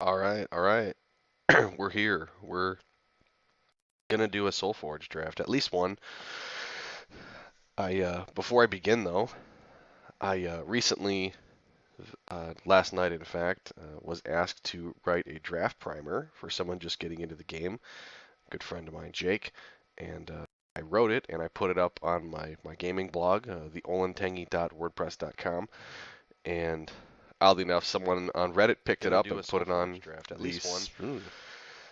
All right, all right. We're here. We're gonna do a Solforge draft, at least one. I before I begin though, I recently, last night in fact, was asked to write a draft primer for someone just getting into the game. A good friend of mine, Jake, and I wrote it and I put it up on my gaming blog, theolentangy.wordpress.com, and oddly enough, someone on Reddit picked it up and put it on draft, at least one.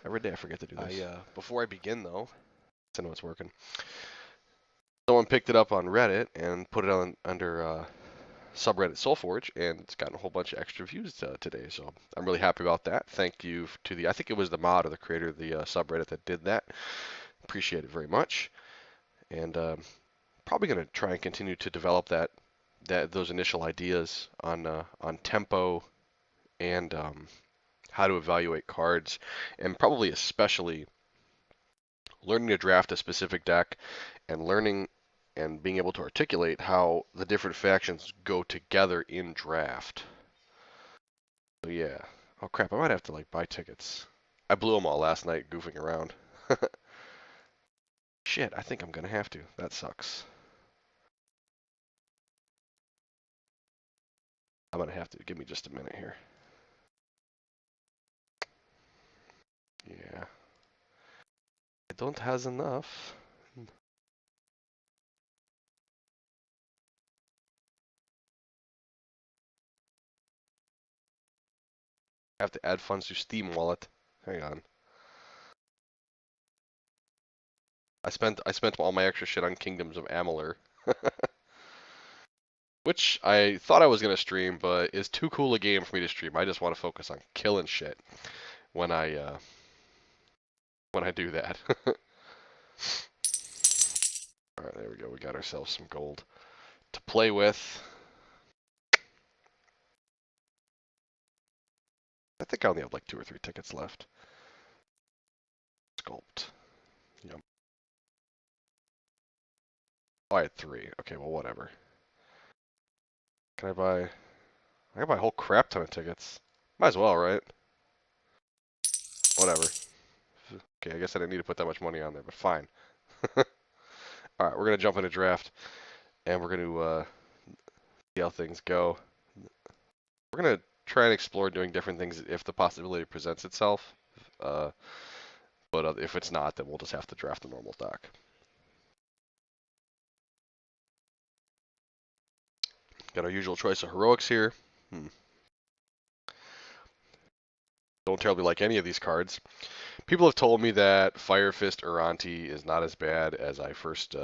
Every day I forget to do this. Before I begin though, I know it's working. Someone picked it up on Reddit and put it on under subreddit Solforge, and it's gotten a whole bunch of extra views today. So I'm really happy about that. Thank you to I think it was the mod or the creator of the subreddit that did that. Appreciate it very much. And probably going to try and continue to develop those initial ideas on tempo and how to evaluate cards, and probably especially learning to draft a specific deck and learning and being able to articulate how the different factions go together in draft. So yeah. Oh crap, I might have to like buy tickets. I blew them all last night goofing around. Shit, I think I'm gonna have to. That sucks. I'm gonna have to. Give me just a minute here. Yeah. I don't has enough. I have to add funds to Steam Wallet. Hang on. I spent all my extra shit on Kingdoms of Amalur. Which I thought I was gonna stream, but is too cool a game for me to stream. I just want to focus on killing shit when I do that. All right, there we go. We got ourselves some gold to play with. I think I only have like 2 or 3 tickets left. Sculpt. Yep. Oh, I had 3. Okay, well, whatever. Can I buy? I can buy a whole crap ton of tickets. Might as well, right? Whatever. Okay, I guess I didn't need to put that much money on there, but fine. All right, we're gonna jump into draft, and we're gonna see how things go. We're gonna try and explore doing different things if the possibility presents itself. Uh, but if it's not, then we'll just have to draft the normal deck. Got our usual choice of heroics here. Don't terribly like any of these cards. People have told me that Fire Fist Uranti is not as bad as I first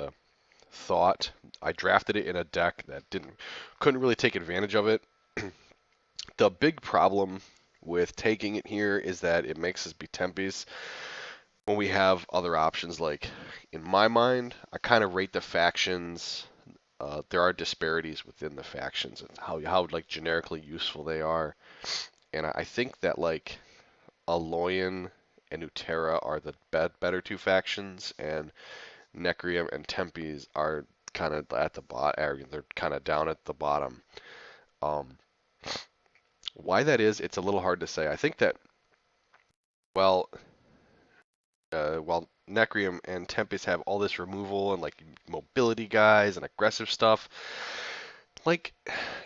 thought. I drafted it in a deck that couldn't really take advantage of it. The big problem with taking it here is that it makes us be Tempes when we have other options. Like in my mind, I kind of rate the factions. There are disparities within the factions and how like generically useful they are, and I think that like Aloyan and Utera are the better 2 factions, and Necrium and Tempes are kind of at the bottom. They're kind of down at the bottom. Um, why that is, it's a little hard to say. I think that well, while Necrium and Tempest have all this removal and like mobility guys and aggressive stuff, like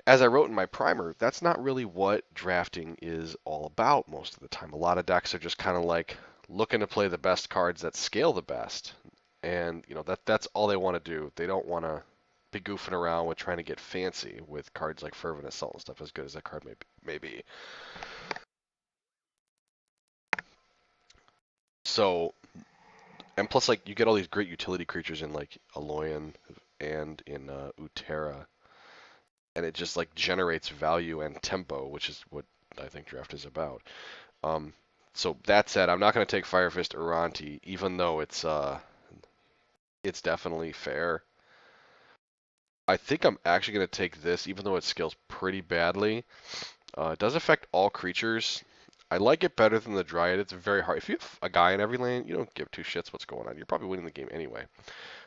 as I wrote in my primer, that's not really what drafting is all about most of the time. A lot of decks are just kind of like looking to play the best cards that scale the best, and that's all they want to do. They don't want to be goofing around with trying to get fancy with cards like Fervent Assault and stuff, as good as that card may be. So, and plus, like, you get all these great utility creatures in, like, Aloyan and in Utera, and it just, like, generates value and tempo, which is what I think draft is about. Um, so, that said, I'm not going to take Fire Fist Uranti, even though it's definitely fair. I think I'm actually going to take this, even though it scales pretty badly. It does affect all creatures. I like it better than the Dryad. It's very hard. If you have a guy in every lane, you don't give 2 shits what's going on. You're probably winning the game anyway.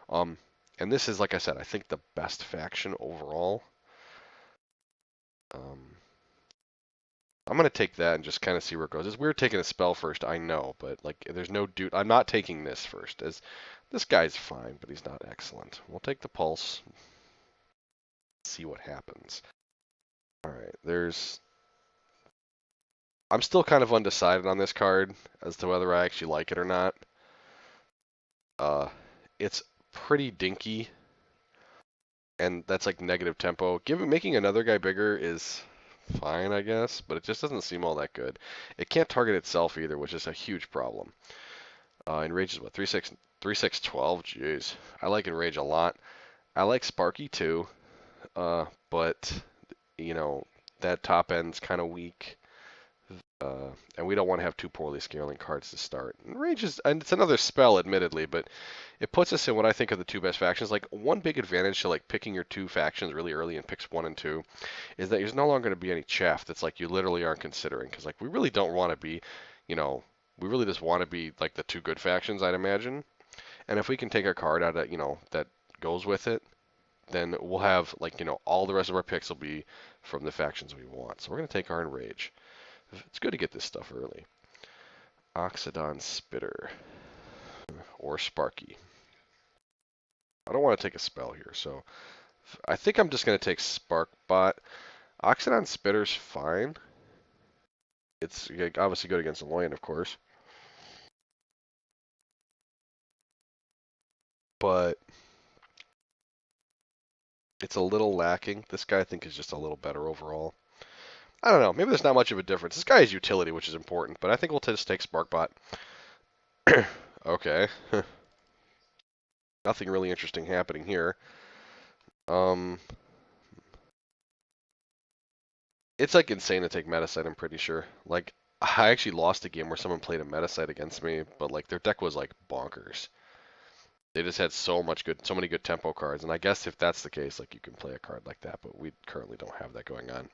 And this is, like I said, I think the best faction overall. Um, I'm gonna take that and just kind of see where it goes. It's weird taking a spell first, I know, but like there's no dude. I'm not taking this first. As this guy's fine, but he's not excellent. We'll take the pulse. See what happens. All right, there's. I'm still kind of undecided on this card as to whether I actually like it or not. Uh, it's pretty dinky, and that's like negative tempo. Making another guy bigger is fine, I guess, but it just doesn't seem all that good. It can't target itself either, which is a huge problem. Enrage is what, 3-6, 3-6, 12? Jeez. I like Enrage a lot. I like Sparky too, but, you know, that top end's kind of weak. And we don't want to have two poorly scaling cards to start. Enrage is, and it's another spell, admittedly, but it puts us in what I think are the two best factions. Like, one big advantage to, like, picking your two factions really early in picks 1 and 2 is that there's no longer going to be any chaff that's, like, you literally aren't considering. Because, like, we really don't want to be, you know, we really just want to be, like, the two good factions, I'd imagine. And if we can take a card out of, you know, that goes with it, then we'll have, like, you know, all the rest of our picks will be from the factions we want. So we're going to take our Enrage. It's good to get this stuff early. Oxidon Spitter or Sparky. I don't want to take a spell here, so I think I'm just going to take Sparkbot. Oxidon Spitter's fine. It's obviously good against Aloyan, of course. But it's a little lacking. This guy I think is just a little better overall. I don't know. Maybe there's not much of a difference. This guy has utility, which is important, but I think we'll just take Sparkbot. Okay. Nothing really interesting happening here. It's like insane to take Metasite, I'm pretty sure. Like, I actually lost a game where someone played a Metasite against me, but like their deck was like bonkers. They just had so many good tempo cards, and I guess if that's the case, like you can play a card like that, but we currently don't have that going on.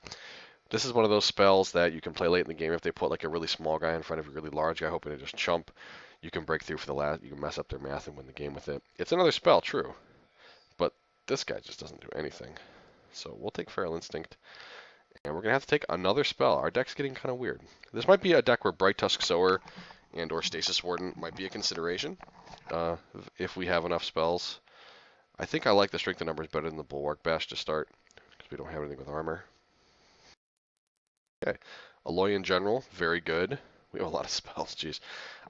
This is one of those spells that you can play late in the game if they put like a really small guy in front of a really large guy hoping to just chump. You can break through for the last, you can mess up their math and win the game with it. It's another spell, true, but this guy just doesn't do anything. So we'll take Feral Instinct. And we're going to have to take another spell. Our deck's getting kind of weird. This might be a deck where Bright Tusk Sower and or Stasis Warden might be a consideration if we have enough spells. I think I like the Strength of Numbers better than the Bulwark Bash to start because we don't have anything with armor. Okay. Aloyan General, very good. We have a lot of spells, jeez.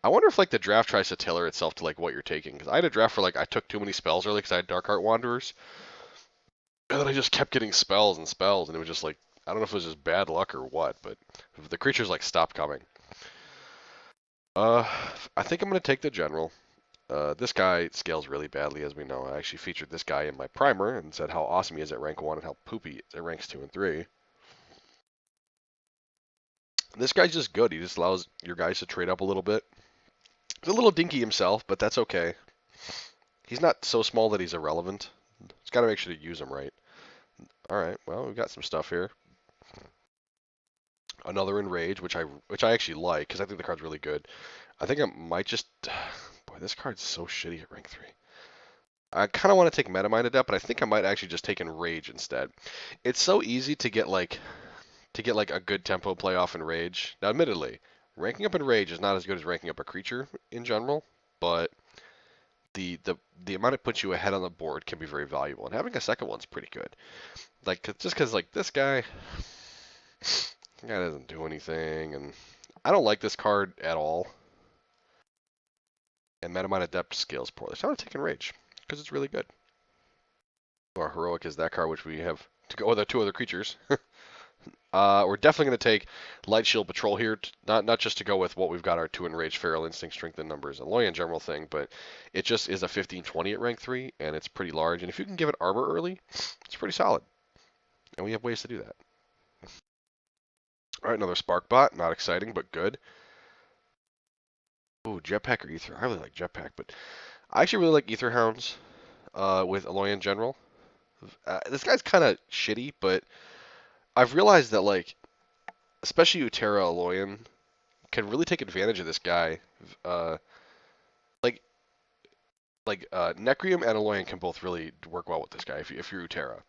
I wonder if like the draft tries to tailor itself to like what you're taking. Because I had a draft for like I took too many spells early because I had Dark Heart Wanderers. And then I just kept getting spells and spells, and it was just like, I don't know if it was just bad luck or what, but the creatures like stopped coming. I think I'm going to take the general. This guy scales really badly, as we know. I actually featured this guy in my primer and said how awesome he is at rank 1 and how poopy he is at ranks 2 and 3. This guy's just good. He just allows your guys to trade up a little bit. He's a little dinky himself, but that's okay. He's not so small that he's irrelevant. Just got to make sure to use him right. All right, well, we've got some stuff here. Another Enrage, which I actually like because I think the card's really good. I think I might just. Boy, this card's so shitty at rank 3. I kind of want to take Metamind Adept, but I think I might actually just take Enrage instead. It's so easy to get like a good tempo play off Enrage. Now, admittedly, ranking up Enrage is not as good as ranking up a creature in general, but the amount it puts you ahead on the board can be very valuable, and having a second one's pretty good. Like just because like this guy doesn't do anything, and I don't like this card at all. And Metamind Adept scales poorly. So I'm going to take Enrage, because it's really good. Our Heroic is that card, which we have to go with our two other creatures. We're definitely going to take Light Shield Patrol here, not just to go with what we've got, our 2 Enrage, Feral Instinct, Strength and Numbers, and Loyan General thing, but it just is a 15-20 at rank 3, and it's pretty large. And if you can give it armor early, it's pretty solid. And we have ways to do that. All right, another Sparkbot. Not exciting, but good. Ooh, Jetpack or Ether. I really like Jetpack, but I actually really like Ether Hounds with Aloyan General. This guy's kind of shitty, but I've realized that, like, especially Utera Aloyan can really take advantage of this guy. Like, Necrium and Aloyan can both really work well with this guy if you're Utera.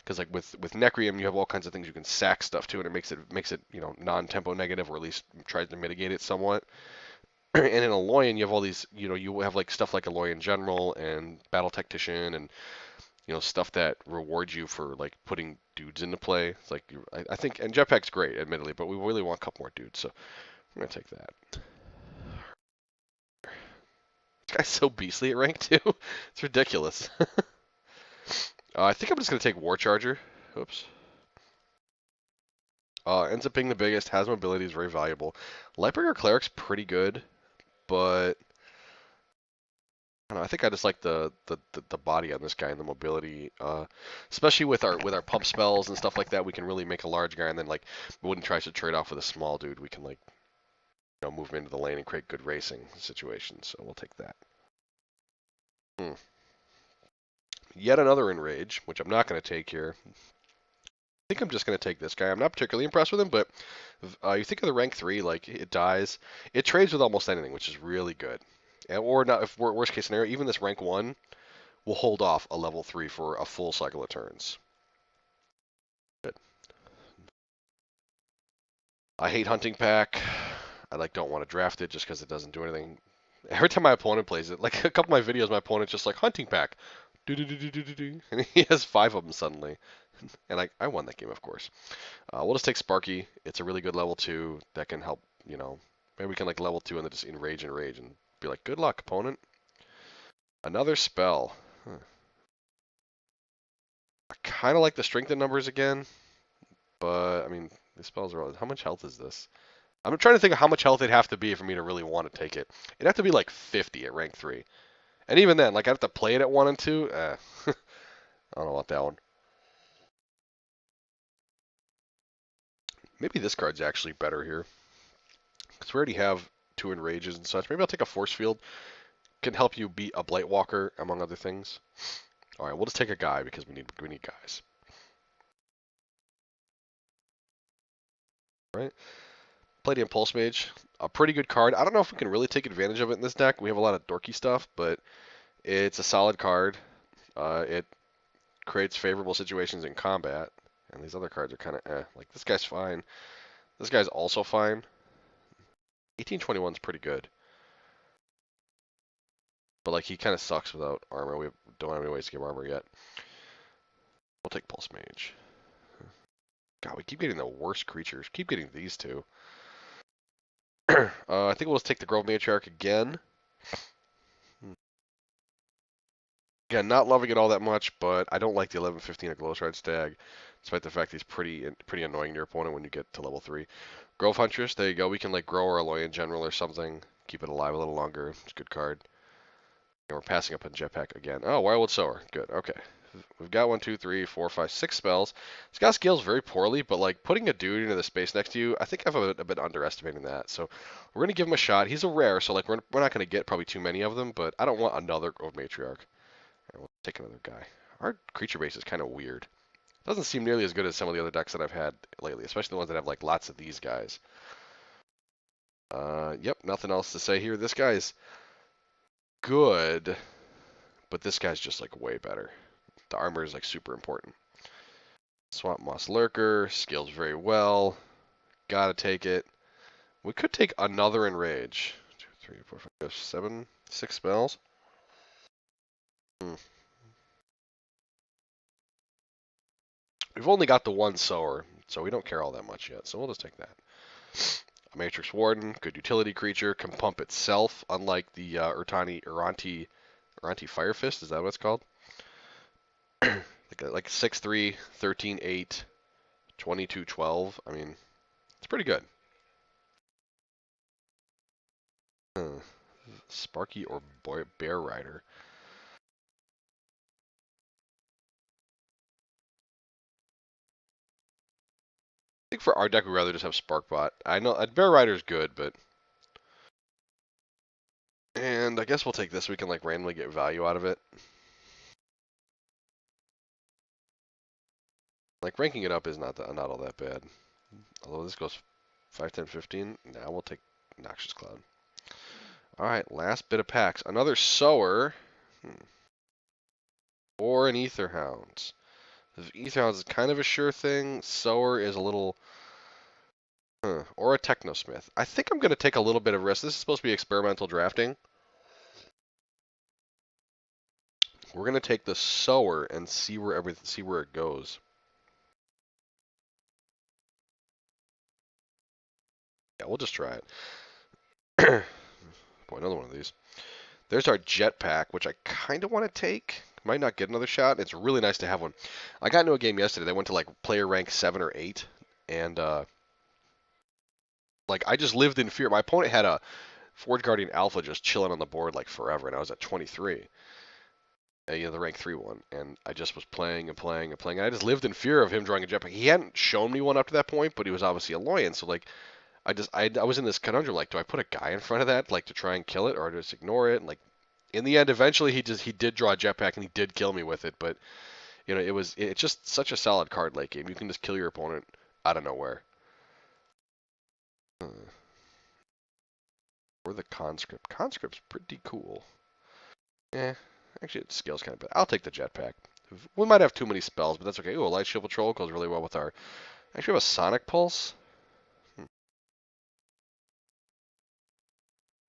Because like with Necrium, you have all kinds of things you can sack stuff to, and it makes it non-tempo negative, or at least tries to mitigate it somewhat. And in Aloyan, you have all these, you have like stuff like Aloyan General and Battle Tactician, and stuff that rewards you for like putting dudes into play. It's like I think, and Jetpack's great, admittedly, but we really want a couple more dudes, so I'm gonna take that. This guy's so beastly at rank 2. It's ridiculous. I think I'm just gonna take War Charger. Oops. Ends up being the biggest, has mobility, is very valuable. Lightbringer Cleric's pretty good, but I don't know, I think I just like the body on this guy and the mobility, especially with our pump spells and stuff like that. We can really make a large guy, and then like Wooden tries to trade off with a small dude. We can like move him into the lane and create good racing situations. So we'll take that. Yet another Enrage, which I'm not going to take here. I think I'm just going to take this guy. I'm not particularly impressed with him, but you think of the rank 3, like it dies. It trades with almost anything, which is really good. Or not, if worst case scenario, even this rank 1 will hold off a level 3 for a full cycle of turns. Good. I hate Hunting Pack. I don't want to draft it just because it doesn't do anything. Every time my opponent plays it, like a couple of my videos, my opponent's just like Hunting Pack. And he has 5 of them suddenly. And I won that game, of course. We'll just take Sparky. It's a really good level 2 that can help, maybe we can like level 2 and then just enrage and be like, good luck, opponent. Another spell. I kind of like the strength in numbers again, but I mean, these spells are, how much health is this? I'm trying to think of how much health it'd have to be for me to really want to take it. It'd have to be like 50 at rank 3. And even then, like I have to play it at 1 and 2. I don't know about that one. Maybe this card's actually better here. Because we already have 2 enrages and such. Maybe I'll take a force field. Can help you beat a Blightwalker, among other things. Alright, we'll just take a guy because we need guys. Alright. Palladium Pulse Mage. A pretty good card. I don't know if we can really take advantage of it in this deck. We have a lot of dorky stuff, but it's a solid card. It creates favorable situations in combat. And these other cards are kind of Like, this guy's fine. This guy's also fine. 1821's pretty good. But, like, he kind of sucks without armor. We don't have any ways to give armor yet. We'll take Pulse Mage. God, we keep getting the worst creatures. Keep getting these two. I think we'll just take the Grove Matriarch again. Again, not loving it all that much, but I don't like the 11-15 Glowshard Stag, despite the fact he's pretty annoying to your opponent when you get to level 3. Grove Huntress, there you go. We can like grow our Aloyan General or something, keep it alive a little longer. It's a good card. And we're passing up on Jetpack again. Oh, Wirewood Sower. Good, okay. We've got 1, 2, 3, 4, 5, 6 spells. This guy scales very poorly, but like putting a dude into the space next to you, I think I've a bit underestimating that. So we're gonna give him a shot. He's a rare, so like we're not gonna get probably too many of them, but I don't want another Grove Matriarch. We'll take another guy. Our creature base is kind of weird. Doesn't seem nearly as good as some of the other decks that I've had lately, especially the ones that have like lots of these guys. Yep, nothing else to say here. This guy's good, but this guy's just like way better. The armor is like super important. Swamp Moss Lurker, scales very well. Gotta take it. We could take another Enrage. 2, 3, 4, 5, 7, 6 spells. We've only got the 1 Sower, so we don't care all that much yet, so we'll just take that. A Matrix Warden, good utility creature, can pump itself, unlike the Uranti Fire Fist, is that what it's called? like 6-3, 13-8, 22-12. I mean, it's pretty good. Sparky or Bear Rider. I think for our deck, we'd rather just have Sparkbot. I know Bear Rider's good, but... And I guess we'll take this. We can like randomly get value out of it. Like ranking it up is not all that bad. Although this goes 5, 10, 15. Now we'll take Noxious Cloud. Alright, last bit of packs. Another Sower. Or an Aether Hound. Etherhounds is kind of a sure thing. Sower is a little, or a Technosmith. I think I'm going to take a little bit of risk. This is supposed to be experimental drafting. We're going to take the Sower and see where it goes. Yeah, we'll just try it. Boy, another one of these. There's our Jetpack, which I kind of want to take. Might not get another shot. It's really nice to have one. I got into a game yesterday. They went to like player rank 7 or 8, and like I just lived in fear. My opponent had a Forge Guardian Alpha just chilling on the board like forever, and I was at 23. The rank 3 one, and I just was playing and playing and playing. And I just lived in fear of him drawing a Jetpack. He hadn't shown me one up to that point, but he was obviously a Loyan. So like I was in this conundrum, like, do I put a guy in front of that, like, to try and kill it, or just ignore it? And like, in the end, eventually he did draw a Jetpack and he did kill me with it. But it's just such a solid card late game. You can just kill your opponent out of nowhere. Or the Conscript. Conscript's pretty cool. Actually, it scales kind of bad. I'll take the Jetpack. We might have too many spells, but that's okay. Ooh, a Light Shield Patrol goes really well with our. Actually, we have a Sonic Pulse.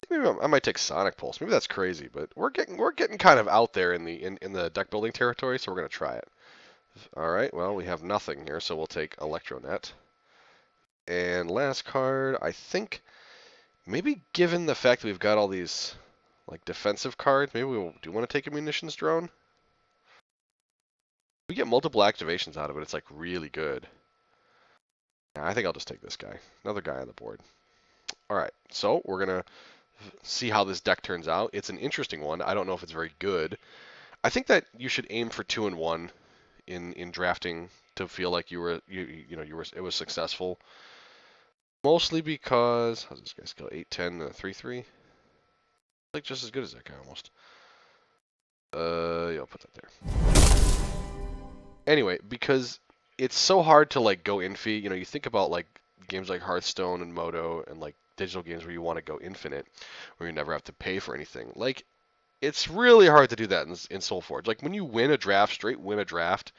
Maybe I might take Sonic Pulse. Maybe that's crazy, but we're getting kind of out there in the deck building territory, so we're gonna try it. All right. Well, we have nothing here, so we'll take Electronet. And last card, I think maybe given the fact that we've got all these like defensive cards, maybe we do want to take a Munitions Drone. We get multiple activations out of it. It's like really good. Yeah, I think I'll just take this guy. Another guy on the board. All right. So we're gonna see how this deck turns out. It's an interesting one. I don't know if it's very good. I think that you should aim for 2 and 1 in drafting to feel like it was successful. Mostly because how's this guy skill? 8-10 3-3. Like just as good as that guy almost. Yeah, I'll put that there. Anyway, because it's so hard to like go infi. You think about like games like Hearthstone and Moto and like digital games where you want to go infinite, where you never have to pay for anything. Like it's really hard to do that in Solforge. Like when you win a draft, straight win a draft.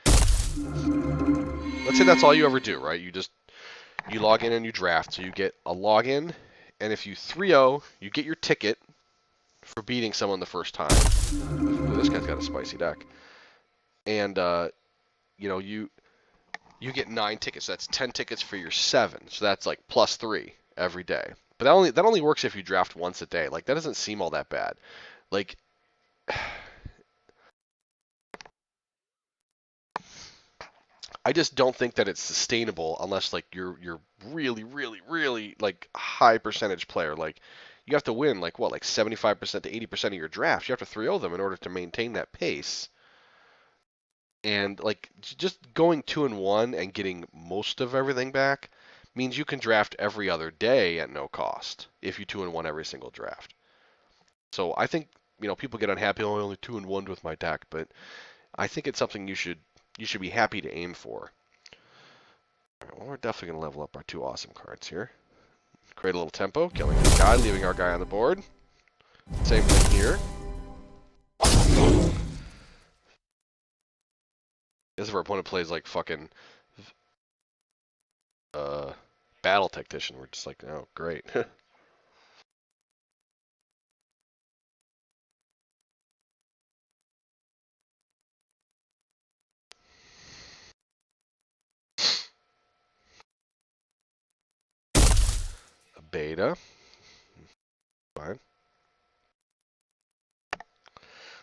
Let's say that's all you ever do, right? You log in and you draft, so you get a login, and if you 3-0, you get your ticket for beating someone the first time. Ooh, this guy's got a spicy deck. And you get 9 tickets. So that's 10 tickets for your 7. So that's like +3 every day. But that only works if you draft once a day. Like that doesn't seem all that bad. Like I just don't think that it's sustainable unless like you're really really really like high percentage player. Like you have to win like 75% to 80% of your drafts. You have to 3-0 them in order to maintain that pace. And like just going 2 and 1 and getting most of everything back means you can draft every other day at no cost if you 2 and 1 every single draft. So I think people get unhappy. Oh, I only 2 and 1 with my deck, but I think it's something you should be happy to aim for. All right, well, we're definitely gonna level up our 2 awesome cards here. Create a little tempo, killing this guy, leaving our guy on the board. Same thing here. As if our opponent plays like fucking battle tactician, we're just like, oh great. I A beta. Fine.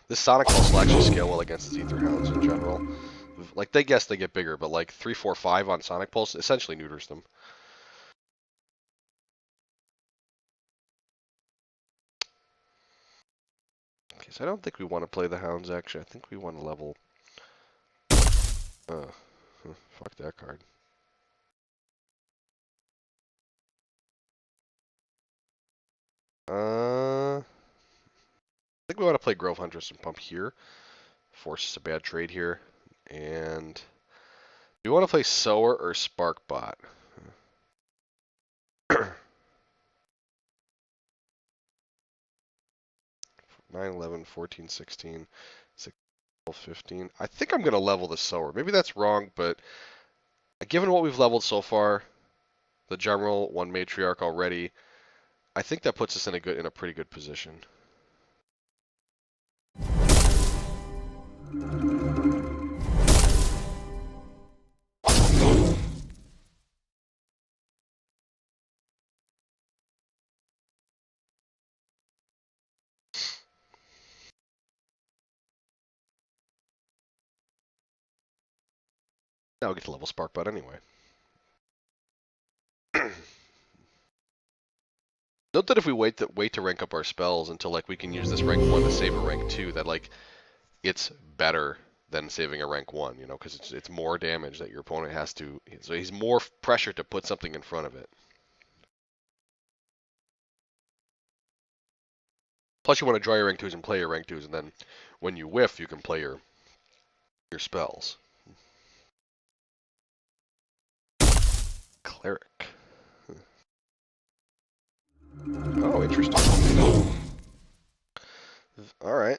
This Sonic Pulse will actually scale well against the Ether Hounds in general. Like they get bigger, but like 3, 4, 5 on Sonic Pulse essentially neuters them. Okay, so I don't think we want to play the Hounds actually. I think we want to level. Fuck that card. I think we want to play Grove Huntress and pump here. Forces a bad trade here. And do you want to play Sower or Sparkbot? 9, 11, 14, 16, 16, 15. I think I'm going to level the sower. Maybe that's wrong, but given what we've leveled so far, the general, one matriarch already, I think that puts us in a pretty good position. Now we get to level Sparkbot anyway. Note that if we wait to rank up our spells until like we can use this rank 1 to save a rank 2, that like it's better than saving a rank 1, you know, because it's more damage that your opponent has to, so he's more pressured to put something in front of it. Plus you want to draw your rank 2s and play your rank 2s, and then when you whiff, you can play your spells. Cleric. Oh, interesting. All right.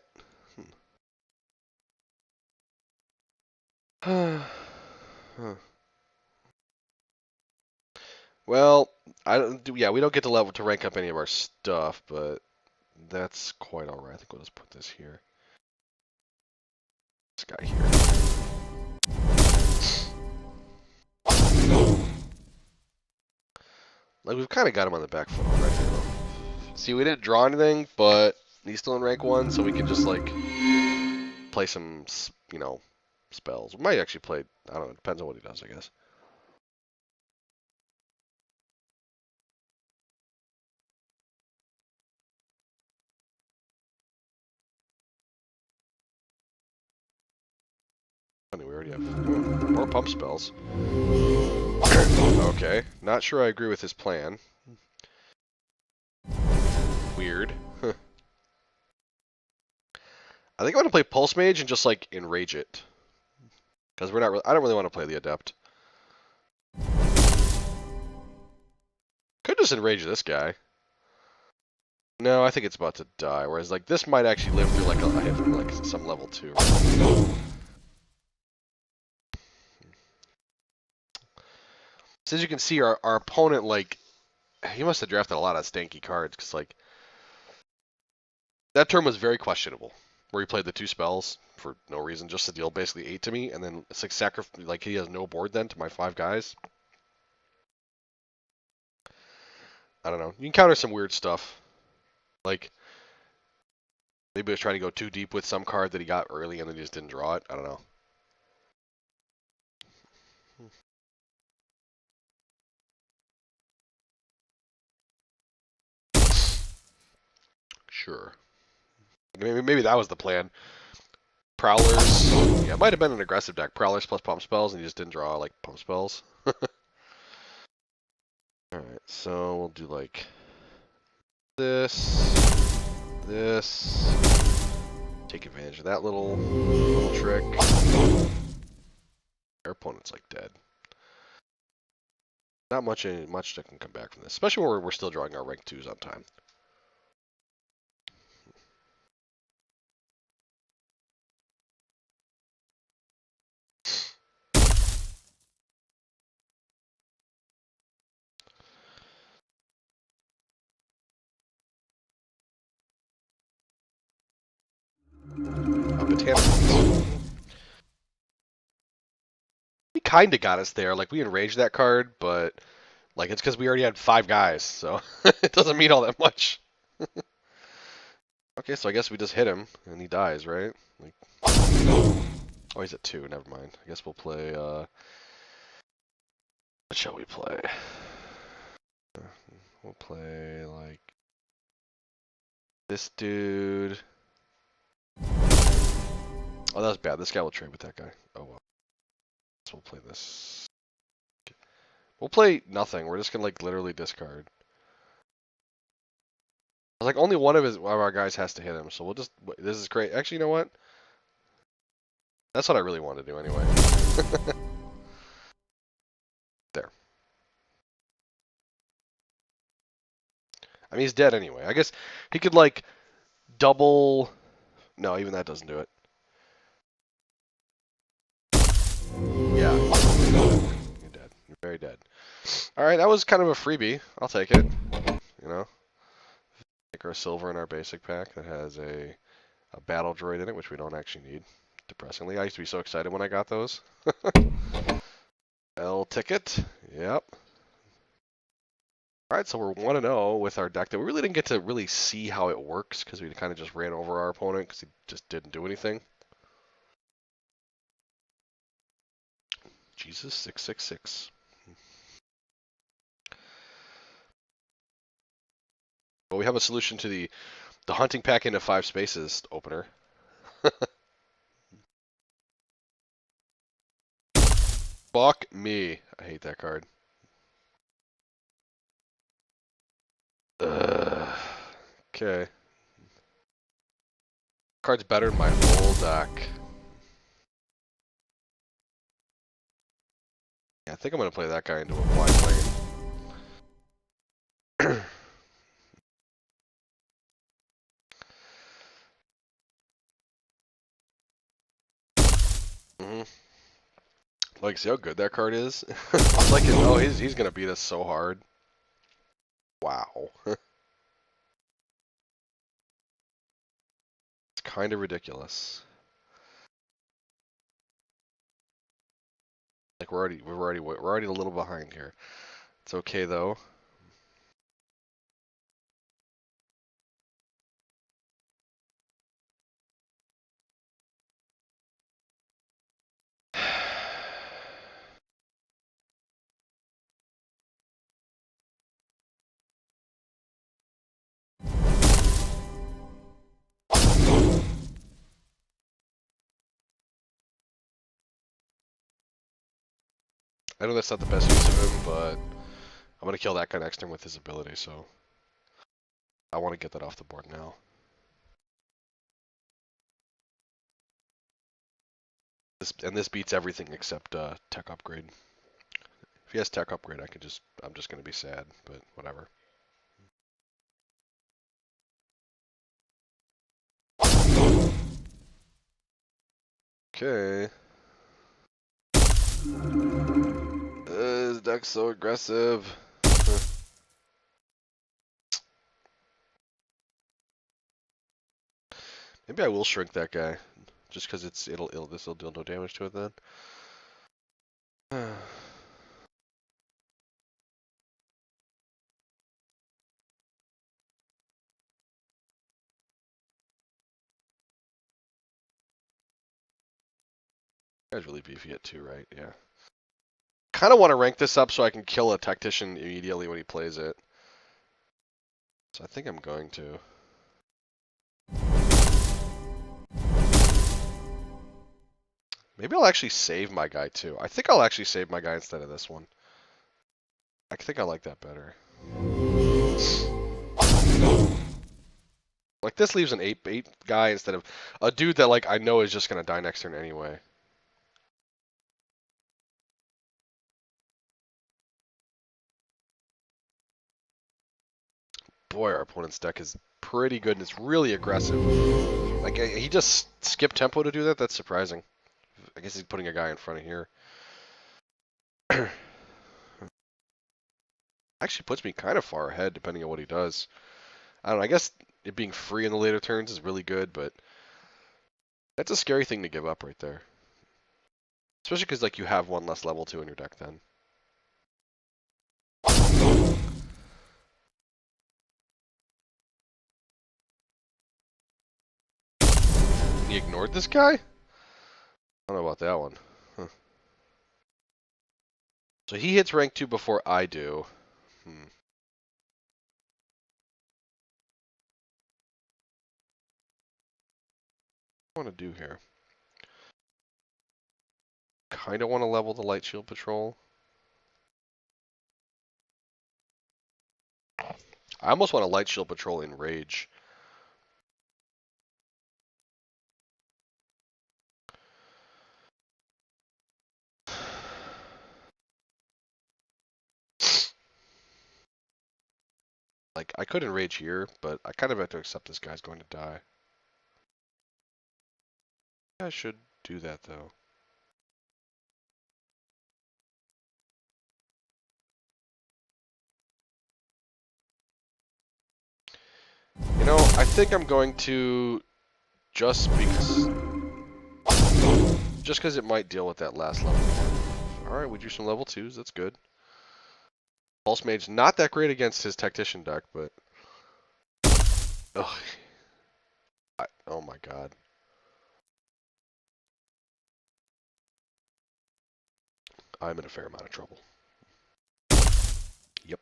Well, I don't. Yeah, we don't get to level to rank up any of our stuff, but that's quite all right. I think we'll just put this here. This guy here. Like we've kind of got him on the back foot already. See, we didn't draw anything, but he's still in rank 1, so we can just like play some, you know, spells. We might actually play. I don't know. It depends on what he does, I guess. We already have more pump spells. Okay, not sure I agree with his plan. Weird. I think I want to play Pulse Mage and just like enrage it, because we're not. I don't really want to play the Adept. Could just enrage this guy. No, I think it's about to die. Whereas like this might actually live through like a hit from like some level 2. So as you can see, our opponent, like, he must have drafted a lot of stanky cards, because like that turn was very questionable, where he played the 2 spells for no reason, just to deal basically 8 to me, and then it's like like he has no board then to my 5 guys. I don't know. You can counter some weird stuff, like maybe he was trying to go too deep with some card that he got early and then he just didn't draw it. I don't know. Sure. Maybe that was the plan. Prowlers. Yeah, it might have been an aggressive deck. Prowlers plus pump spells, and he just didn't draw like pump spells. Alright, so we'll do like this. Take advantage of that little trick. Our opponent's like dead. Not much that can come back from this, especially when we're still drawing our rank 2s on time. Botanical. He kind of got us there. Like we enraged that card, but like it's because we already had 5 guys, so it doesn't mean all that much. Okay, so I guess we just hit him and he dies, right? Like, oh, he's at 2. Never mind. I guess we'll play. What shall we play? We'll play like this dude. Oh, that was bad. This guy will trade with that guy. Oh well. So we'll play this. We'll play nothing. We're just gonna like literally discard. I was like, only one of our guys has to hit him, so we'll just. This is great. Actually, you know what? That's what I really want to do anyway. There. I mean, he's dead anyway. I guess he could like double. No, even that doesn't do it. Yeah. You're dead. You're very dead. Alright, that was kind of a freebie. I'll take it. You know? Take our silver in our basic pack that has a battle droid in it, which we don't actually need. Depressingly. I used to be so excited when I got those. L ticket. Yep. Alright, so we're 1-0 with our deck that we really didn't get to really see how it works because we kind of just ran over our opponent because he just didn't do anything. Jesus, 666. Well, we have a solution to the hunting pack into 5 spaces opener. Fuck me. I hate that card. Ugh. Okay. Card's better than my whole deck. Yeah, I think I'm going to play that guy into a blind lane. hmm Like, see how good that card is? I'm like, oh, he's going to beat us so hard. Wow. It's kind of ridiculous. Like we're already a little behind here. It's okay though. I know that's not the best use of him, but I'm gonna kill that guy next turn with his ability, so I want to get that off the board now. This beats everything except tech upgrade. If he has tech upgrade, I'm just gonna be sad, but whatever. Okay. His deck's so aggressive. Maybe I will shrink that guy, just because this will deal no damage to it then. Guy's really beefy at 2, right? Yeah. Kind of want to rank this up so I can kill a tactician immediately when he plays it. So I think I'm going to. Maybe I'll actually save my guy too. I think I'll actually save my guy instead of this one. I think I like that better. Like this leaves an 8 guy instead of a dude that like I know is just gonna die next turn anyway. Boy, our opponent's deck is pretty good and it's really aggressive. Like he just skipped tempo to do that. That's surprising. I guess he's putting a guy in front of here. Actually puts me kind of far ahead depending on what he does. I don't know. I guess it being free in the later turns is really good, but that's a scary thing to give up right there. Especially because like you have one less level 2 in your deck then. He ignored this guy? I don't know about that one. Huh. So he hits rank 2 before I do. What do I want to do here? Kind of want to level the Light Shield Patrol. I almost want to Light Shield Patrol in Rage. Like, I could enrage here, but I kind of have to accept this guy's going to die. I should do that, though. know, I think I'm going to just because it might deal with that last level. All right, we do some level 2s. That's good. Pulse Mage, not that great against his Tactician deck, but... Ugh. Oh my god. I'm in a fair amount of trouble. Yep.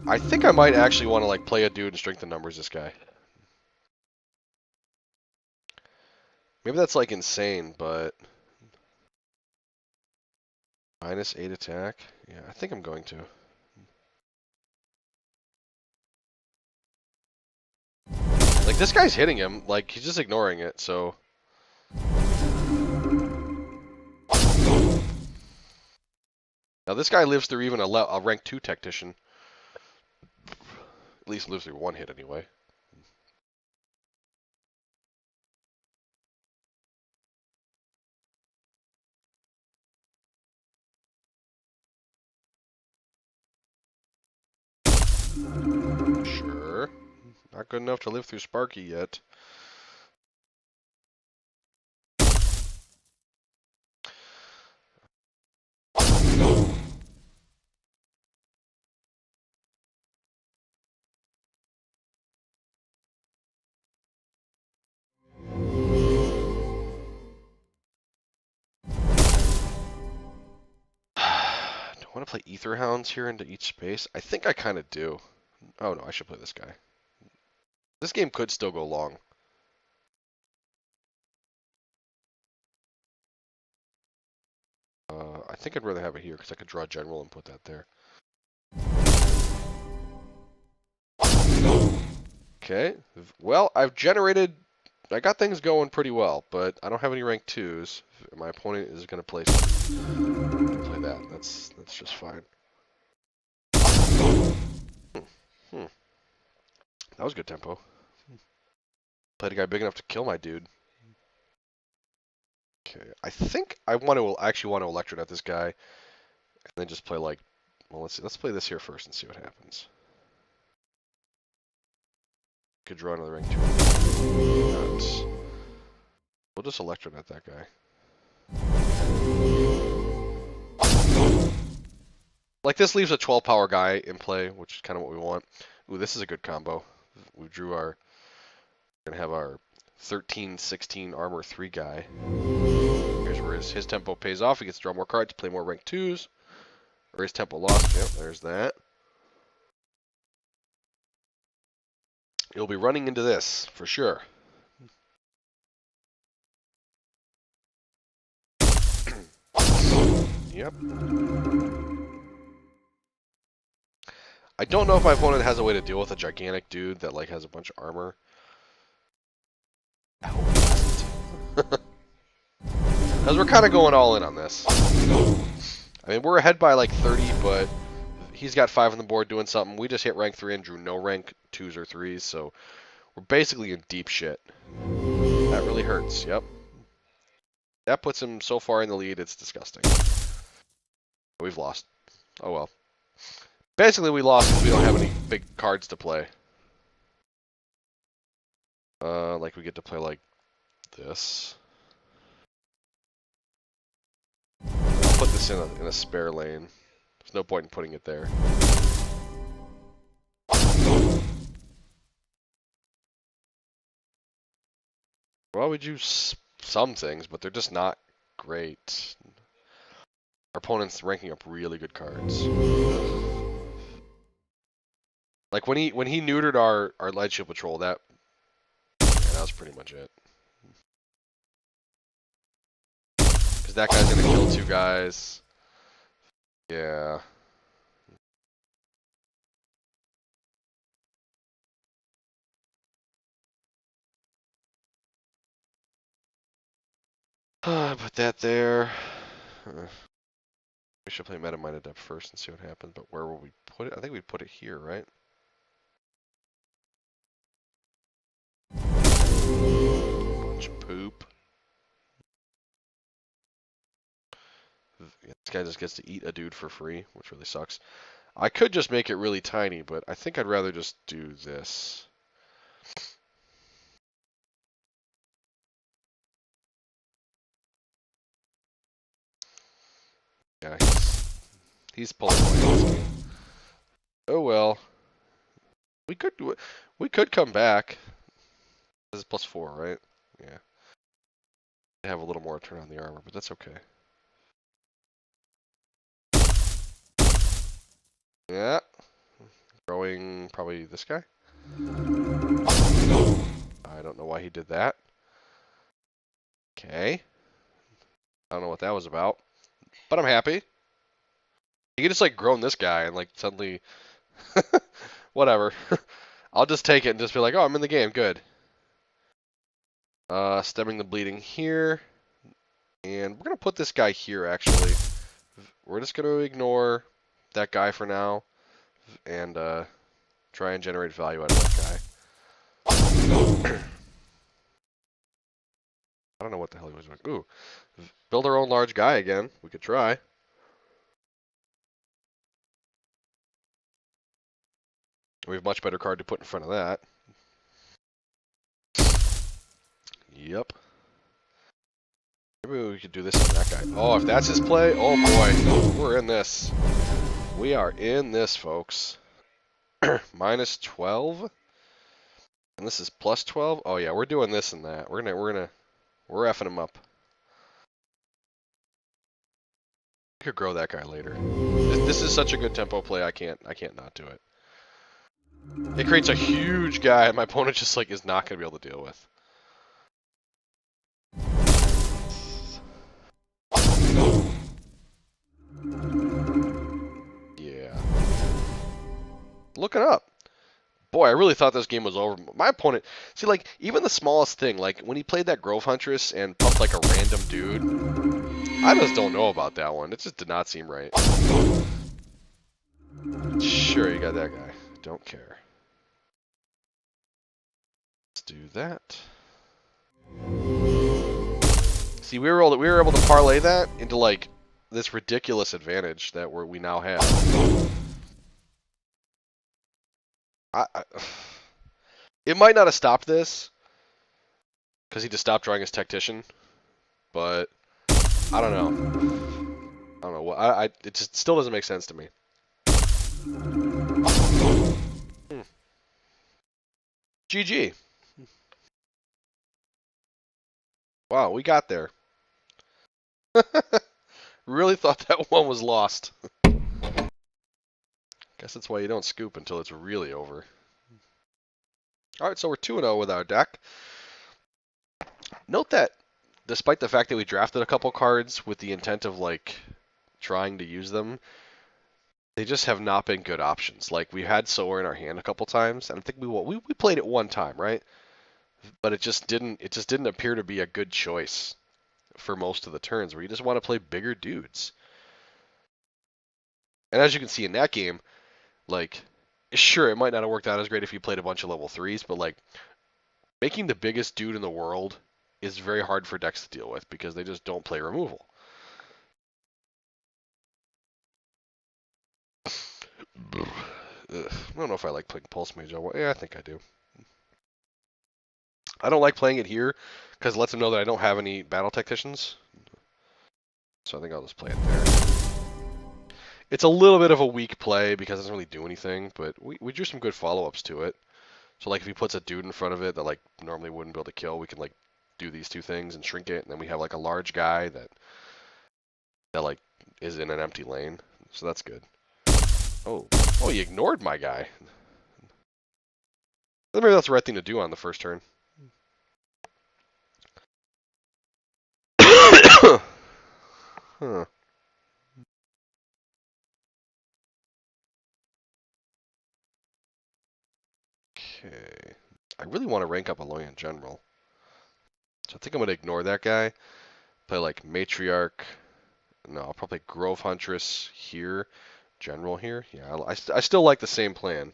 I think I might actually want to like play a dude and strengthen numbers this guy. Maybe that's like insane, but... -8 attack? Yeah, I think I'm going to. Like, this guy's hitting him. Like, he's just ignoring it, so... Now, this guy lives through even a rank 2 Tactician. At least lives through one hit, anyway. Sure. Not good enough to live through Sparky yet. Do I want to play Ether Hounds here into each space? I think I kind of do. Oh no, I should play this guy. This game could still go long. I think I'd rather have it here because I could draw General and put that there. Okay. Well, I got things going pretty well, but I don't have any rank 2s. My opponent is going to play that. That's just fine. That was good tempo. Played a guy big enough to kill my dude. Okay, I think I actually want to Electronet this guy, and then just play like, well, let's see. Let's play this here first and see what happens. Could draw another rank 2. Nuts. We'll just Electronet that guy. Like, this leaves a 12 power guy in play, which is kind of what we want. Ooh, this is a good combo. We drew we're going to have our 13-16 armor 3 guy. Here's where his tempo pays off. He gets to draw more cards, play more rank 2s. Or his tempo lost. Yep, there's that. You'll be running into this, for sure. Yep. I don't know if my opponent has a way to deal with a gigantic dude that like has a bunch of armor. I hope he doesn't. Because we're kind of going all in on this. I mean, we're ahead by like 30, but he's got 5 on the board doing something. We just hit rank 3 and drew no rank 2s or 3s, so we're basically in deep shit. That really hurts, yep. That puts him so far in the lead, it's disgusting. We've lost. Oh well. Basically, we lost because we don't have any big cards to play. Like we get to play like this. I'll put this in a spare lane. There's no point in putting it there. Well, we do some things, but they're just not great. Our opponent's ranking up really good cards. Like when he neutered our Light Shield Patrol, that was pretty much it. Because that guy's gonna kill 2 guys. Yeah. Put that there. We should play Meta Minded Depth first and see what happens, but where will we put it? I think we'd put it here, right? Bunch of poop. This guy just gets to eat a dude for free, which really sucks. I could just make it really tiny, but I think I'd rather just do this. Yeah, he's pulling away this game. Oh well. We could do it. We could come back. This is +4, right? Yeah. They have a little more turn on the armor, but that's okay. Yeah. Growing probably this guy. I don't know why he did that. Okay. I don't know what that was about. But I'm happy. You can just like grown this guy and like suddenly whatever. I'll just take it and just be like, oh, I'm in the game. Good. Stemming the bleeding here. And we're going to put this guy here, actually. We're just going to ignore that guy for now. And try and generate value out of that guy. I don't know what the hell he was doing. Ooh. Build our own large guy again. We could try. We have a much better card to put in front of that. Yep. Maybe we could do this on that guy. Oh, if that's his play, oh boy. We're in this. We are in this, folks. -12. And this is +12. Oh yeah, we're doing this and that. We're effing him up. We could grow that guy later. This is such a good tempo play. I can't not do it. It creates a huge guy, and my opponent just like is not gonna be able to deal with. Yeah. Looking up. Boy, I really thought this game was over. My opponent, see, like, even the smallest thing, like, when he played that Grove Huntress and pumped, like, a random dude, I just don't know about that one. It just did not seem right. Sure, you got that guy. Don't care. Let's do that. See, we were able to parlay that into, like, this ridiculous advantage that we now have. It might not have stopped this, because he just stopped drawing his Tactician, but I don't know. I don't know. It just still doesn't make sense to me. GG. Wow, we got there. Really thought that one was lost. Guess that's why you don't scoop until it's really over. Alright, so we're 2-0 with our deck. Note that despite the fact that we drafted a couple cards with the intent of, like, trying to use them, they just have not been good options. Like, we had Solar in our hand a couple times, and I think we played it one time, right? But it just didn't appear to be a good choice for most of the turns, where you just want to play bigger dudes. And as you can see in that game, like, sure, it might not have worked out as great if you played a bunch of level 3s, but, like, making the biggest dude in the world is very hard for decks to deal with because they just don't play removal. I don't know if I like playing Pulse Mage. Yeah, I think I do. I don't like playing it here because it lets them know that I don't have any Battle Tacticians. So I think I'll just play it there. It's a little bit of a weak play because it doesn't really do anything, but we drew some good follow-ups to it. So like if he puts a dude in front of it that like normally wouldn't be able to kill, we can like do these two things and shrink it, and then we have like a large guy that like is in an empty lane. So that's good. Oh, he ignored my guy. Maybe that's the right thing to do on the first turn. Huh. Okay. I really want to rank up Aloy in general. So I think I'm going to ignore that guy. Play like Matriarch. No, I'll probably Grove Huntress here. General here. Yeah, I still like the same plan.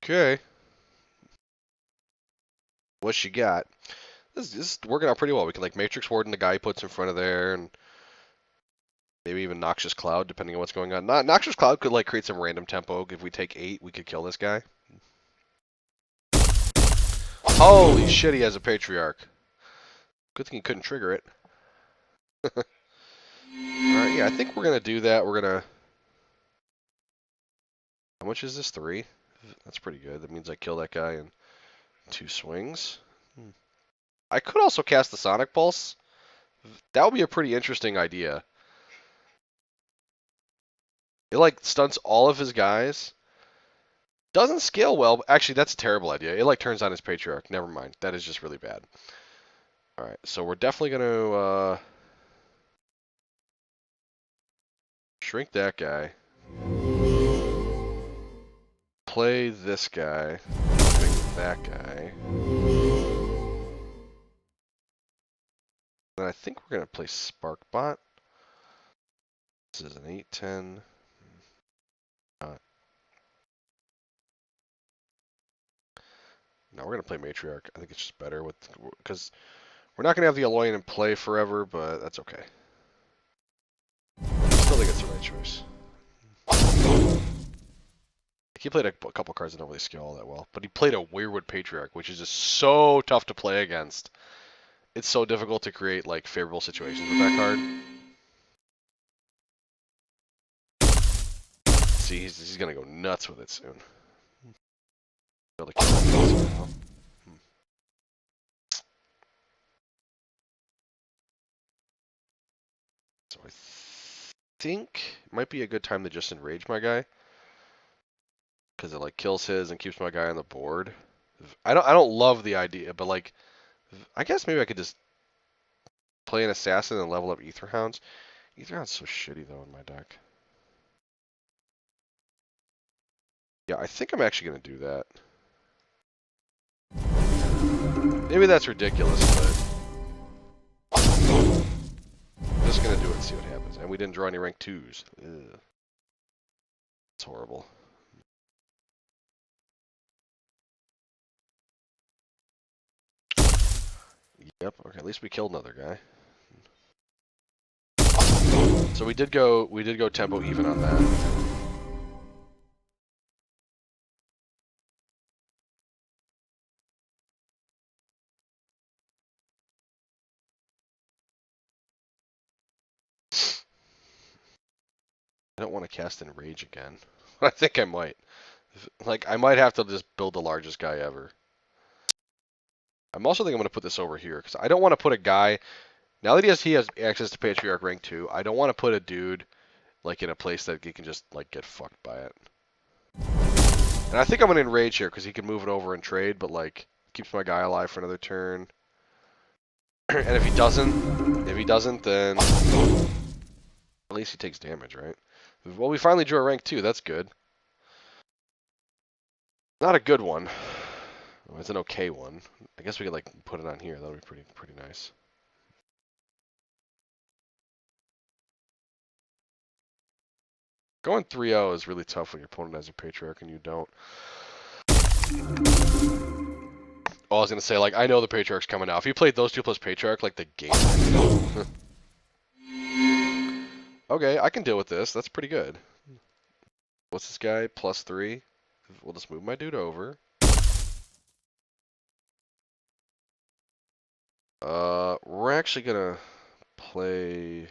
Okay. What she got? This is working out pretty well. We can like Matrix Warden the guy he puts in front of there, and maybe even Noxious Cloud, depending on what's going on. Noxious Cloud could like create some random tempo. If we take 8, we could kill this guy. Holy shit, he has a Patriarch. Good thing he couldn't trigger it. Alright, yeah, I think we're going to do that. We're going to... How much is this? 3? That's pretty good. That means I kill that guy in 2 swings. I could also cast the Sonic Pulse. That would be a pretty interesting idea. It like stunts all of his guys. Doesn't scale well. Actually, that's a terrible idea. It like turns on his Patriarch. Never mind. That is just really bad. Alright, so we're definitely going to shrink that guy. Play this guy. Shrink that guy. And I think we're going to play Sparkbot. This is an 8-10. No, we're going to play Matriarch. I think it's just better with because we're not going to have the Aloyan in play forever, but that's okay. I still think it's the right choice. He played a couple cards that don't really scale all that well, but he played a Weirwood Patriarch, which is just so tough to play against. It's so difficult to create like favorable situations with that card. See, he's gonna go nuts with it soon. So I think it might be a good time to just enrage my guy, because it like kills his and keeps my guy on the board. I don't love the idea, but like I guess maybe I could just play an assassin and level up Aetherhounds. Aetherhound's so shitty though in my deck. Yeah, I think I'm actually gonna do that. Maybe that's ridiculous, but I'm just gonna do it and see what happens. And we didn't draw any rank 2s. Ugh. It's horrible. Yep. Okay. At least we killed another guy. So we did go tempo even on that. I don't want to cast Enrage again. I think I might. Like, I might have to just build the largest guy ever. I'm also thinking I'm going to put this over here, because I don't want to put a guy... Now that he has access to Patriarch rank 2, I don't want to put a dude, like, in a place that he can just, like, get fucked by it. And I think I'm going to Enrage here, because he can move it over and trade, but, like, keeps my guy alive for another turn. And if he doesn't, then... At least he takes damage, right? Well, we finally drew a rank 2. That's good. Not a good one. It's an okay one. I guess we could like put it on here. That would be pretty nice. Going 3-0 is really tough when your opponent has a Patriarch and you don't. Oh, I was gonna say, like, I know the Patriarch's coming out. If he played those 2 plus Patriarch, like the game. Okay, I can deal with this. That's pretty good. What's this guy? +3. We'll just move my dude over. We're actually gonna play.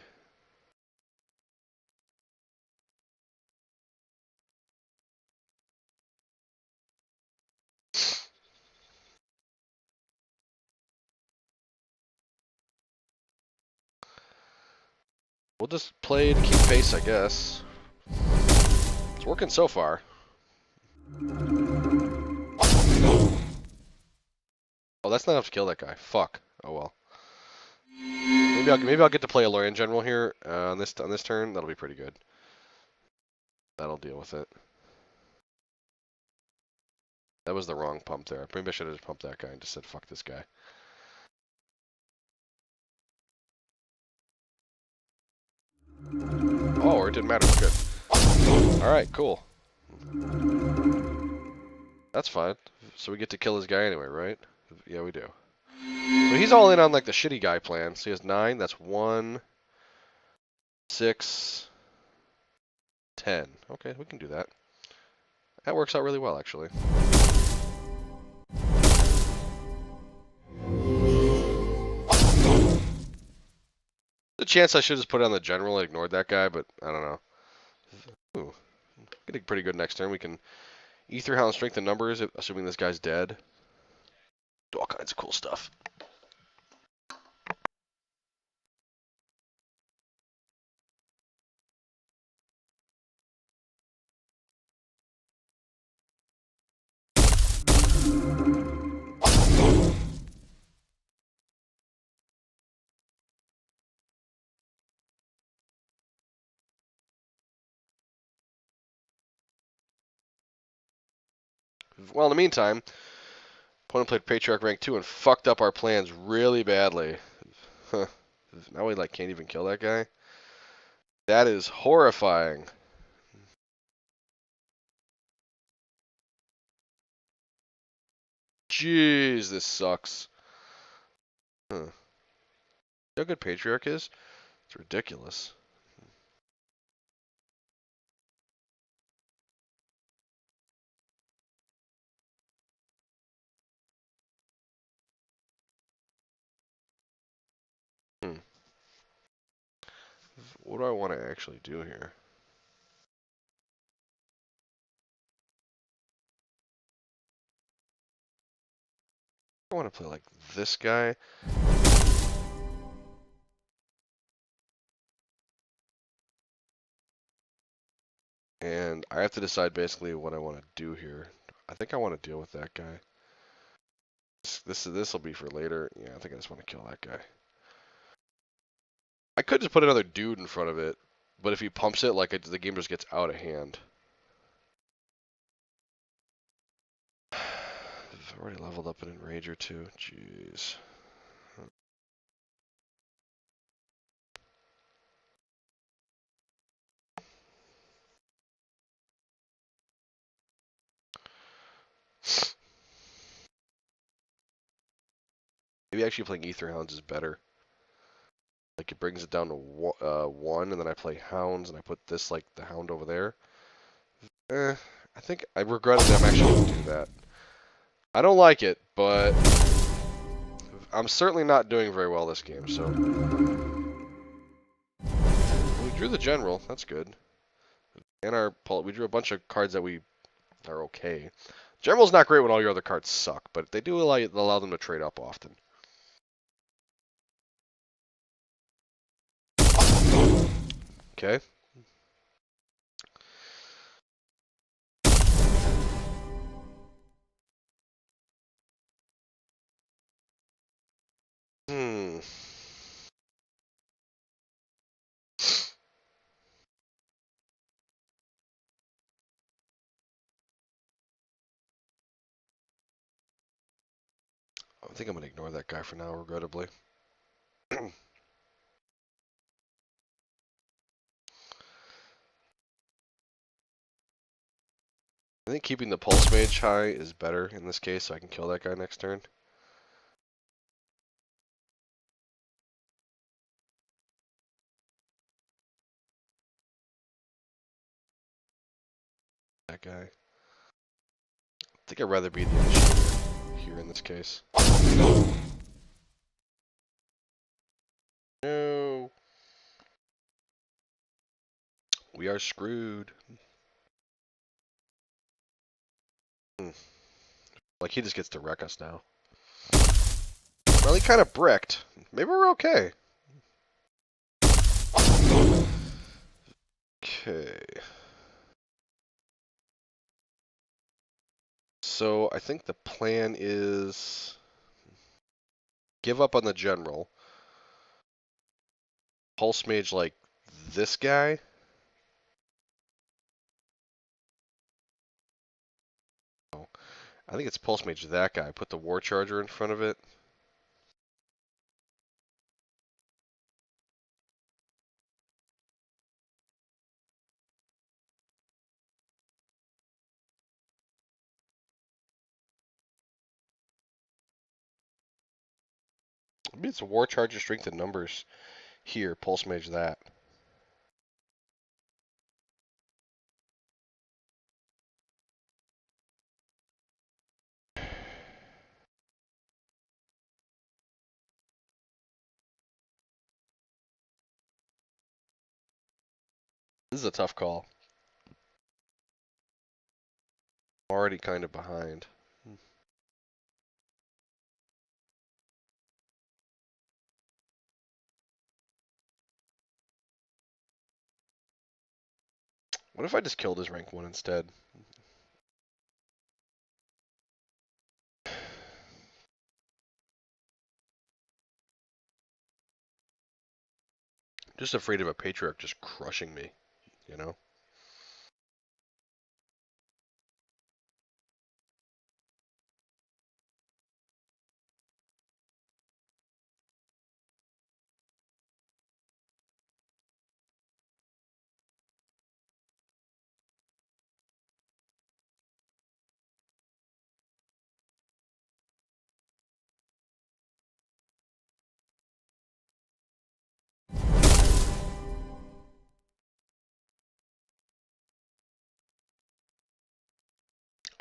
We'll just play to keep pace, I guess. It's working so far. Oh, that's not enough to kill that guy. Fuck. Oh well. Maybe I'll get to play a Lorian General here on this turn. That'll be pretty good. That'll deal with it. That was the wrong pump there. Maybe I should have just pumped that guy and just said fuck this guy. Oh, or it didn't matter. Good. All right, cool. That's fine. So we get to kill his guy anyway, right? Yeah, we do. So he's all in on like the shitty guy plan. So he has 9. That's 1, 6, 10. Okay, we can do that. That works out really well, actually. The chance I should have just put it on the general and ignored that guy, but I don't know. Ooh, getting pretty good next turn. We can Ether Hound strength and numbers, assuming this guy's dead. Do all kinds of cool stuff. Well, in the meantime, opponent played Patriarch rank 2 and fucked up our plans really badly. Huh. Now we like can't even kill that guy. That is horrifying. Jeez, this sucks. Huh. How good Patriarch is? It's ridiculous. Hmm. What do I want to actually do here? I want to play like this guy. And I have to decide basically what I want to do here. I think I want to deal with that guy. This will be for later. Yeah, I think I just want to kill that guy. I could just put another dude in front of it, but if he pumps it, like the game just gets out of hand. I've already leveled up an Enrager too. Jeez. Maybe actually playing Ether Hounds is better. Like it brings it down to 1, and then I play Hounds, and I put this like the Hound over there. I think I regretted that I'm actually going to do that. I don't like it, but I'm certainly not doing very well this game, so. We drew the general, that's good. And we drew a bunch of cards that we are okay. General's not great when all your other cards suck, but they do allow them to trade up often. Okay. Hmm. I think I'm going to ignore that guy for now, regrettably. I think keeping the Pulse Mage high is better in this case, so I can kill that guy next turn. That guy. I think I'd rather be the initiator here in this case. No. We are screwed. Like, he just gets to wreck us now. Well, he kind of bricked. Maybe we're okay. Okay. So, I think the plan is give up on the general. Pulse Mage like this guy. Oh, I think it's Pulse Mage that guy. Put the War Charger in front of it. Maybe it's a War Charger strength and numbers here, Pulse Mage that. This is a tough call. I'm already kind of behind. What if I just killed his rank 1 instead? Just afraid of a Patriarch just crushing me, you know?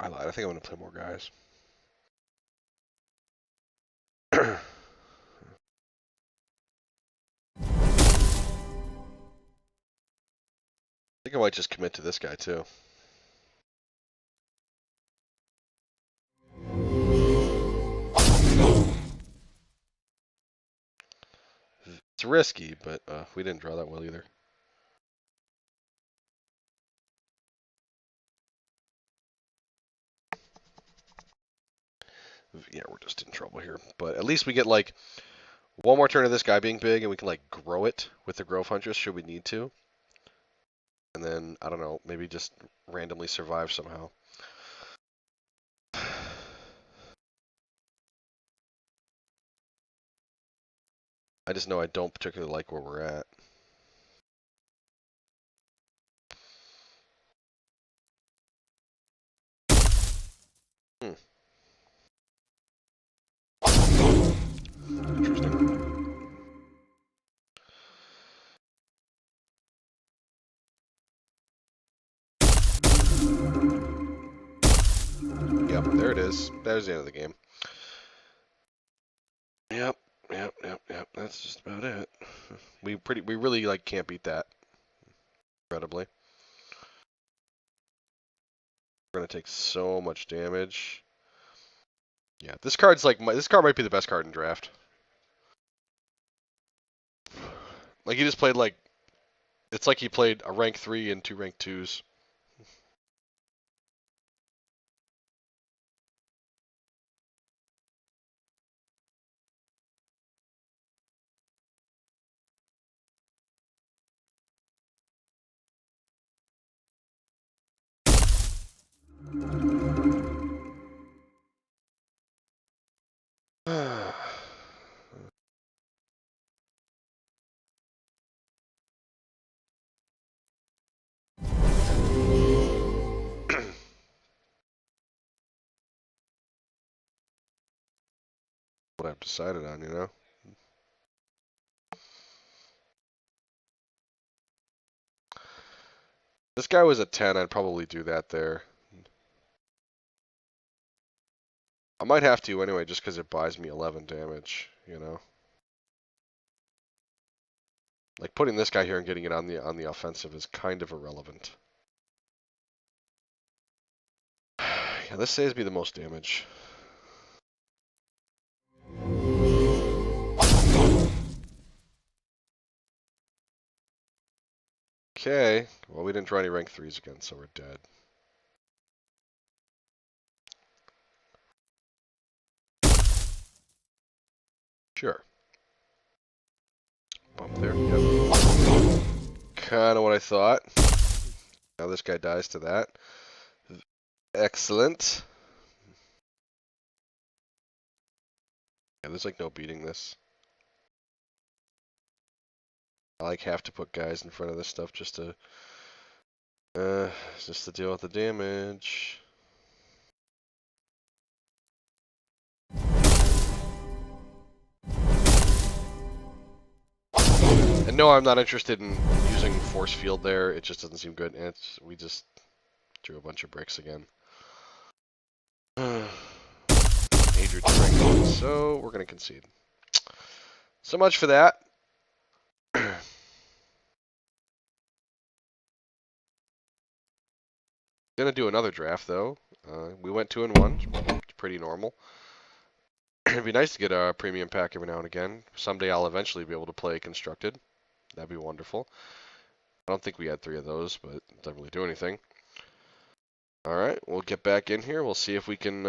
I lied. I think I'm going to play more guys. I think I might just commit to this guy too. It's risky, but we didn't draw that well either. Yeah, we're just in trouble here. But at least we get like one more turn of this guy being big, and we can like grow it with the Growth Huntress should we need to. And then, I don't know, maybe just randomly survive somehow. I just know I don't particularly like where we're at. Interesting. Yep, there it is. There's the end of the game. Yep. That's just about it. We really like can't beat that. Incredibly. We're gonna take so much damage. Yeah, this card's like this card might be the best card in draft. Like he just played like it's like he played a rank 3 and 2 rank 2s. What I've decided on, you know? This guy was a 10, I'd probably do that there. I might have to anyway, just because it buys me 11 damage, you know? Like putting this guy here and getting it on the offensive is kind of irrelevant. Yeah, this saves me the most damage. Okay, well we didn't draw any rank 3s again, so we're dead. Sure. Bump there, yep. Kind of what I thought. Now this guy dies to that. Excellent. Yeah, there's like no beating this. I like have to put guys in front of this stuff just to deal with the damage. And no, I'm not interested in using force field there. It just doesn't seem good. And we just drew a bunch of bricks again. Major terrain. So we're gonna concede. So much for that. Gonna do another draft though. We went 2-1. It's pretty normal. It'd be nice to get a premium pack every now and again. Someday I'll eventually be able to play constructed. That'd be wonderful. I don't think we had 3 of those, but it doesn't really do anything. All right, we'll get back in here. We'll see if we can